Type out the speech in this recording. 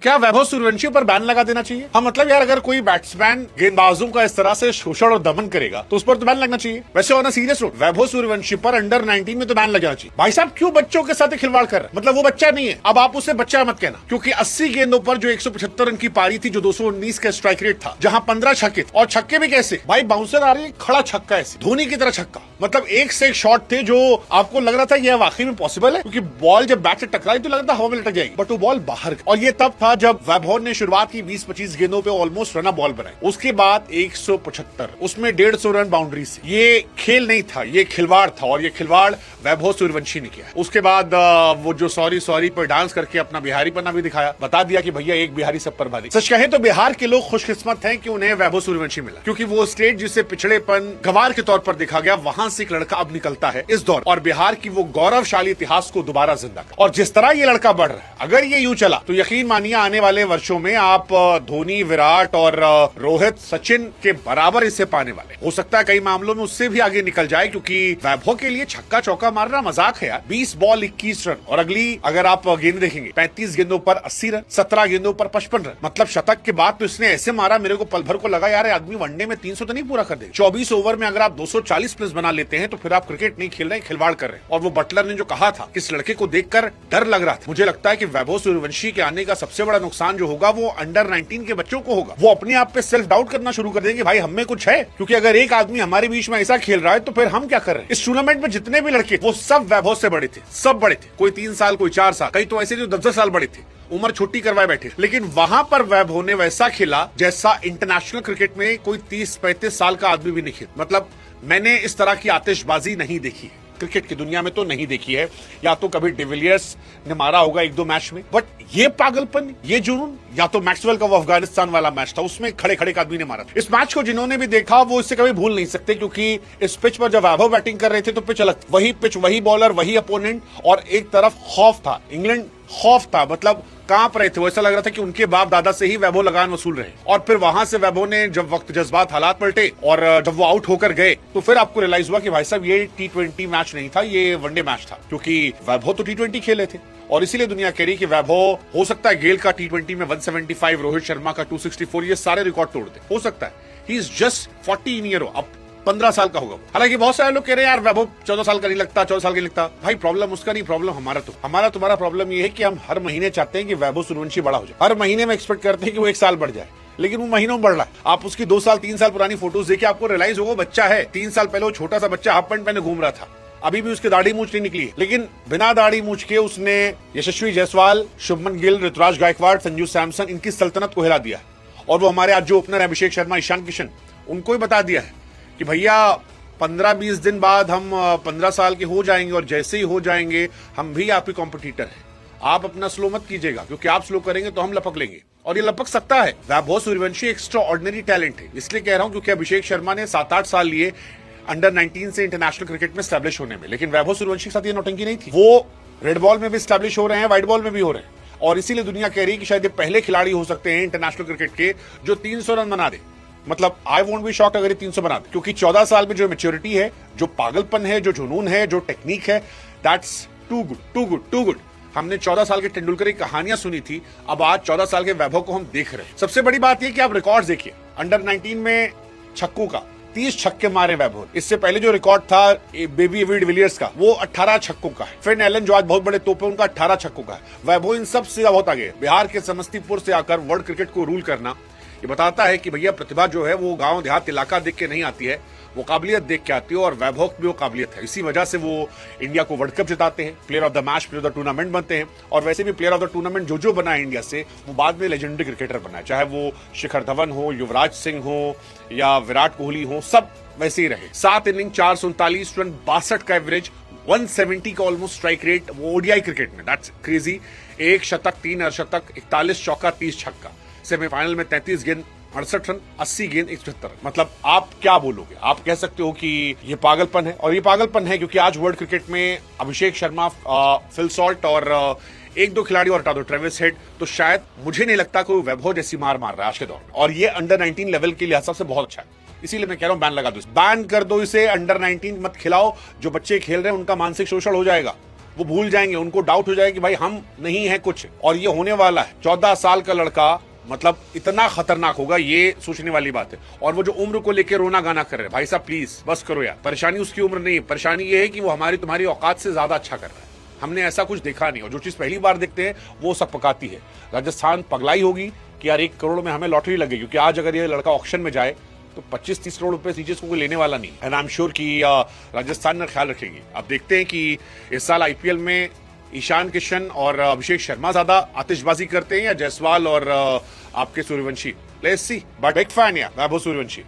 क्या वैभव सूर्यवंशी पर बैन लगा देना चाहिए? हाँ, मतलब यार अगर कोई बैट्समैन गेंदबाजों का इस तरह से शोषण और दमन करेगा तो उस पर तो बैन लगना चाहिए। वैसे on a serious note, Vaibhav Suryavanshi पर अंडर 19 में तो बैन लग जाना चाहिए। भाई साहब क्यों बच्चों के साथ खिलवाड़ कर रहे हैं? मतलब वो बच्चा नहीं है, अब आप उसे बच्चा मत कहना, क्योंकि 80 गेंदों पर जो 175 रन की पारी थी, जो 219 का स्ट्राइक रेट था, जहां 15 छक्के और छक्के भी कैसे भाई, बाउंसर आ रही है, खड़ा छक्का ऐसे धोनी की तरह छक्का, मतलब एक से एक शॉट थे जो आपको लग रहा था यह वाकई में पॉसिबल है, क्योंकि बॉल जब बैट से टकराई तो लगता हवा में लटक जाएगी, बट वो बॉल बाहर। और ये तब था जब वैभव ने शुरुआत की 20-25 गेंदों पे ऑलमोस्ट रन बॉल बनाई, उसके बाद 175, उसमें 150 रन बाउंड्री से। ये खेल नहीं था, ये खिलवाड़ था, और ये खिलवाड़ वैभव सूर्यवंशी ने किया। उसके बाद वो जो सॉरी पर डांस करके अपना बिहारी पन्ना भी दिखाया, बता दिया कि भैया एक बिहारी सब पर भारी। सच कहे तो बिहार के लोग खुशकिस्मत हैं कि उन्हें वैभव सूर्यवंशी मिला, क्योंकि वो स्टेट जिसे पिछड़ेपन गंवार के तौर पर देखा गया, वहां से एक लड़का अब निकलता है इस दौर, और बिहार की वो गौरवशाली इतिहास को दोबारा जिंदा कर। और जिस तरह ये लड़का बढ़ रहा है, अगर ये यूं चला तो यकीन मानिए आने वाले वर्षों में आप धोनी, विराट और रोहित, सचिन के बराबर इसे पाने वाले। हो सकता है कई मामलों में उससे भी आगे निकल जाए, क्योंकि वैभव के लिए छक्का चौका मारना मजाक है यार। 20 बॉल 21 रन, और अगली अगर आप गेंद देखेंगे 35 गेंदों पर 80 रन, 17 गेंदों पर 55 रन, मतलब शतक के बाद तो इसने ऐसे मारा, मेरे को पल भर को लगा यार आदमी वनडे में 300 तो नहीं पूरा कर देगा। 24 ओवर में अगर आप 240 प्लस बना लेते हैं तो फिर आप क्रिकेट नहीं खेल रहे हैं, खिलवाड़ कर रहे हैं। और वो बटलर ने जो कहा था, इस लड़के को देखकर डर लग रहा था। मुझे लगता है कि वैभव सूर्यवंशी के आने का सबसे बड़ा नुकसान जो होगा वो अंडर 19 के बच्चों को होगा। वो अपने आप पे सेल्फ डाउट करना शुरू कर देंगे, भाई हम में कुछ है, क्योंकि अगर एक आदमी हमारे बीच में ऐसा खेल रहा है तो फिर हम क्या कर रहे हैं। इस टूर्नामेंट में जितने भी लड़के वो सब वैभव से बड़े थे, सब बड़े थे, कोई 3 साल, कोई 4 साल, कई तो ऐसे जो 10-10 साल बड़े थे, उम्र छोटी करवाए बैठे। लेकिन वहां पर वैभव ने वैसा खेला जैसा इंटरनेशनल क्रिकेट में कोई 30-35 साल का आदमी भी नहीं खेला। मतलब मैंने इस तरह की आतिशबाजी नहीं देखी है क्रिकेट की दुनिया में, तो नहीं देखी है। या तो कभी डिविलियर्स ने मारा होगा 1-2 मैच में, बट ये पागलपन, ये जुनून, या तो मैक्सवेल का वो अफगानिस्तान वाला मैच था, उसमें खड़े खड़े आदमी ने मारा था। इस मैच को जिन्होंने भी देखा वो इससे कभी भूल नहीं सकते, क्योंकि इस पिच पर जब वैभव बैटिंग कर रहे थे तो पिच अलग, वही पिच, वही बॉलर, वही अपोनेंट, और एक तरफ खौफ था, इंग्लैंड खौफ था, मतलब कांप रहे थे। वो ऐसा लग रहा था कि उनके बाप दादा से ही वैभव लगान वसूल रहे। और फिर वहां से वैभव ने जब वक्त जज्बात हालात पलटे और जब वो आउट होकर गए तो फिर आपको रियलाइज हुआ कि भाई साहब ये T20 मैच नहीं था, ये वनडे मैच था, क्योंकि वैभव तो T20 खेले थे। और इसीलिए दुनिया कह रही कि वैभव, हो सकता है गेल का T20 में 175, रोहित शर्मा का 264, ये सारे रिकॉर्ड तोड़ दे, हो सकता है। ही इज जस्ट 14 ईयर, अब 15 साल का होगा। हालांकि बहुत सारे लोग कह रहे हैं यार वैभव 14 साल का नहीं लगता, 14 साल का नहीं लगता। भाई प्रॉब्लम उसका नहीं, प्रॉब्लम हमारा तुम्हारा प्रॉब्लम ये है कि हम हर महीने चाहते हैं कि वैभव सूर्यवंशी बड़ा हो जाए, हर महीने में एक्सपेक्ट करते हैं कि वो 1 साल बढ़ जाए, लेकिन वो महीनों में बढ़ रहा है। आप उसकी 2 साल 3 साल पुरानी फोटोज देखिए, आपको रियलाइज होगा बच्चा है। 3 साल पहले वो छोटा सा बच्चा हाफ पैंट पहने घूम रहा था, अभी भी उसकी दाढ़ी मूंछ नहीं निकली है, लेकिन बिना दाढ़ी मूंछ के उसने यशस्वी जायसवाल, शुभमन गिल, ऋतुराज गायकवाड़, संजू सैमसन, इनकी सल्तनत को हिला दिया। और वो हमारे आज जो ओपनर है अभिषेक शर्मा, ईशान किशन, उनको ही बता दिया है कि भैया 15-20 दिन बाद हम 15 साल के हो जाएंगे, और जैसे ही हो जाएंगे हम भी आपके कॉम्पिटिटर हैं। आप अपना स्लो मत कीजिएगा, क्योंकि आप स्लो करेंगे तो हम लपक लेंगे, और ये लपक सकता है। Vaibhav Suryavanshi extra ordinary talent है, इसलिए कह रहा हूं क्योंकि अभिषेक शर्मा ने 7-8 साल लिए अंडर 19 से इंटरनेशनल क्रिकेट में स्टैब्लिश होने में, लेकिन वैभव सूर्यवंशी के साथ ये नौटंकी नहीं थी। वो रेड बॉल में भी स्टैब्लिश हो रहे हैं, व्हाइट बॉल में भी हो रहे हैं, और इसीलिए दुनिया कह रही है कि शायद ये पहले खिलाड़ी हो सकते हैं इंटरनेशनल क्रिकेट के जो 300 रन बना दे। मतलब आई वोंट बी शॉक्ड अगर ये 300 बना दे, क्योंकि 14 साल में जो मैच्योरिटी है, जो पागलपन है, जो जुनून है, जो टेक्निक है, दैट्स टू गुड। हमने 14 साल के तेंदुलकर की कहानियां सुनी थी, अब आज 14 साल के वैभव को हम देख रहे हैं। सबसे बड़ी बात यह कि आप रिकॉर्ड देखिए, अंडर 19 में छक्कों का 30 छक्के मारे वैभव। इससे पहले जो रिकॉर्ड था बेबी विलियर्स का, वो 18 छक्कों का है। फिर एलन जो आज बहुत बड़े तोप है, उनका 18 छक्कों का है। वैभव इन सब से बहुत आगे। बिहार के समस्तीपुर से आकर वर्ल्ड क्रिकेट को रूल करना, ये बताता है कि भैया प्रतिभा जो है वो गांव देहात इलाका देख के नहीं आती है, वो काबिलियत देख के आती है, और वैभव की वो काबिलियत है। इसी वजह से वो इंडिया को वर्ल्ड कप जिताते हैं, player of the match, player of the tournament बनते हैं। और वैसे भी प्लेयर ऑफ द टूर्नामेंट जो बना है इंडिया से, वो बाद में लेजेंडरी क्रिकेटर बना है, चाहे वो शिखर धवन हो, युवराज सिंह हो, या विराट कोहली हो, सब वैसे ही रहे। 7 इनिंग 439 रन, 62 का एवरेज, 170 का ऑलमोस्ट स्ट्राइक रेट, वो ओडीआई क्रिकेट में, दैट्स क्रेजी। 1 शतक, 3 अर्धशतक, 41 चौका, 30 छक्का। सेमीफाइनल में 33 गेंद 68 रन, 80 गेंद 175 रन। मतलब आप क्या बोलोगे? आप कह सकते हो कि ये पागलपन है, और ये पागलपन है क्योंकि आज वर्ल्ड क्रिकेट में अभिषेक शर्मा, फिल सॉल्ट और 1-2 खिलाड़ी और हटा दो, ट्रेविस हेड, तो शायद मुझे नहीं लगता कोई वैभव जैसी मार रहा है आज के दौर में। और ये अंडर 19 लेवल के लिहाज से बहुत अच्छा है, इसीलिए मैं कह रहा हूं बैन लगा दो, बैन कर दो इसे। अंडर 19 मत खिलाओ, जो बच्चे खेल रहे हैं उनका मानसिक शोषण हो जाएगा। वो भूल जाएंगे, उनको डाउट हो जाएगा कि भाई हम नहीं है कुछ, और ये होने वाला है। 14 साल का लड़का मतलब इतना खतरनाक होगा, ये सोचने वाली बात है। और वो जो उम्र को लेकर रोना गाना कर रहे हैं, भाई साहब प्लीज बस करो यार। परेशानी उसकी उम्र नहीं है, परेशानी ये है कि वो हमारी तुम्हारी औकात से ज्यादा अच्छा कर रहा है। हमने ऐसा कुछ देखा नहीं, और जो चीज पहली बार देखते हैं वो सब पकाती है। राजस्थान पगलाई होगी कि यार 1 करोड़ में हमें लॉटरी लगेगी, क्योंकि आज अगर ये लड़का ऑक्शन में जाए तो 25-30 करोड़ रुपए सीजीएस को कोई लेने वाला नहीं। एंड आई एम श्योर कि राजस्थान में ख्याल रखेंगे। अब देखते हैं कि इस साल आईपीएल में ईशान किशन और अभिषेक शर्मा ज्यादा आतिशबाजी करते हैं या जायसवाल और आपके Suryavanshi. Let's see, but big fan या वैभव सूर्यवंशी।